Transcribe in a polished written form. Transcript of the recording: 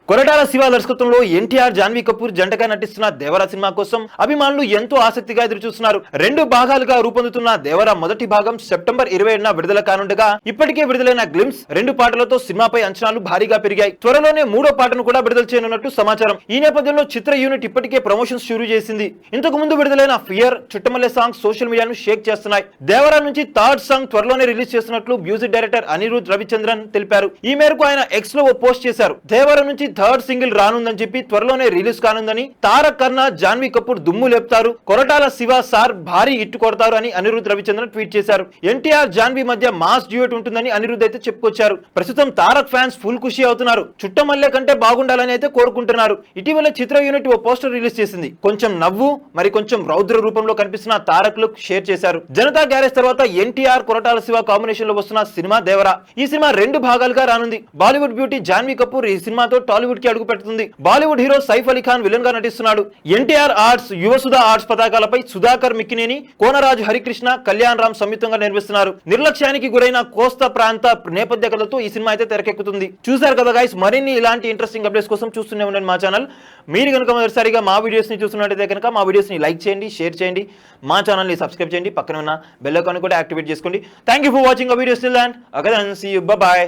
కొరటాల శివ దర్శకత్వంలో ఎన్టీఆర్ జాన్వీ కపూర్ జంటగా నటిస్తున్న దేవర సినిమా కోసం అభిమానులు ఎంతో ఆసక్తిగా ఎదురుచూస్తున్నారు. 2 భాగాలుగా రూపొందుతున్న దేవర మొదటి భాగం సెప్టెంబర్ 27న విడుదల కానుండగా ఇప్పటికే విడుదలైన గ్లిమ్స్ 2 పాటలతో సినిమాపై అంచనాలు భారీగా పెరిగాయి. త్వరలోనే 3వ పాటను కూడా విడుదల చేయనున్నట్టు సమాచారం. ఈ నేపథ్యంలో చిత్ర యూనిట్ ఇప్పటికే ప్రమోషన్స్ షురూ చేసింది. ఇంతకు ముందు విడుదలైన ఫియర్, చుట్టమల్లె సాంగ్స్ సోషల్ మీడియాను షేక్ చేస్తున్నాయి. దేవర నుంచి థర్డ్ సాంగ్ త్వరలోనే రిలీజ్ చేస్తున్నట్లు మ్యూజిక్ డైరెక్టర్ అనిరుద్ రవిచంద్రన్ తెలిపారు. ఈ మేరకు ఆయన ఎక్స్ లో ఓ పోస్ట్ చేశారు. దేవర నుంచి థర్డ్ సింగిల్ రానుందని చెప్పి త్వరలోనే రిలీజ్ కానుందని, తారక్ కర్ణ, జాన్వీ కపూర్ దుమ్ము లేపుతారు, కొరటాల శివ సార్ భారీ ఇట్టు కొడతారు అని అనిరుద్ రవిచంద్రన్ ట్వీట్ చేశారు. ఎన్టీఆర్ జాన్వీ మధ్య మాస్ డ్యూయట్ ఉంటుందని అనిరుద్ అయితే చెప్పుకొచ్చారు. ప్రస్తుతం తారక్ ఫ్యాన్స్ ఫుల్ ఖుషి అవుతున్నారు. చుట్టమల్లె కంటే బాగుండాలని అయితే కోరుకుంటున్నారు. ఇటీవల చిత్ర యూనిట్ ఓ పోస్టర్ రిలీజ్ చేసింది. కొంచెం నవ్వు, మరి కొంచెం రౌద్ర రూపంలో కనిపిస్తున్న తారక్ లుక్ షేర్ చేశారు. జనతా గ్యారేజ్ తర్వాత ఎన్టీఆర్ కొరటాల శివ కాంబినేషన్ లో వస్తున్న సినిమా దేవర. ఈ సినిమా 2 భాగాలుగా రానుంది. బాలీవుడ్ బ్యూటీ జాన్వీ కపూర్ ఈ సినిమాతో టాలీవుడ్ కి అడుగు పెడుతుంది. బాలీవుడ్ హీరో సైఫ్ అలీ ఖాన్ విలన్ గా నటిస్తున్నాడు. ఎన్టీఆర్ ఆర్ట్స్, యువసుధ ఆర్ట్స్ పతాకాలపై సుధాకర్ మిక్కినేని, కోనరాజు హరికృష్ణ, కళ్యాణ్ రామ్ సంయుక్తంగా నిర్మిస్తున్నారు. నిర్లక్ష్యానికి గురైన కోస్తా ప్రాంత నేపథ్య కథలతో ఈ సినిమా అయితే తెరకెక్కుతుంది. చూశారు కదా గైస్, మరిన్ని ఇలాంటి ఇంట్రెస్టింగ్ అప్డేట్స్ కోసం చూస్తూనే ఉండండి మా ఛానల్. మీరు కనుక మొదటిసారిగా మా వీడియోస్ ని చూస్తున్నట్టయితే కనుక మా వీడియోస్ ని లైక్ చేయండి, షేర్ చేయండి, మా ఛానల్ ని సబ్స్క్రైబ్ చేయండి, పక్కన ఉన్న బెల్ ఐకాన్ కూడా యాక్టివేట్ చేసుకోండి. Thank you for watching our videos. Till then, okay then, see you, bye by.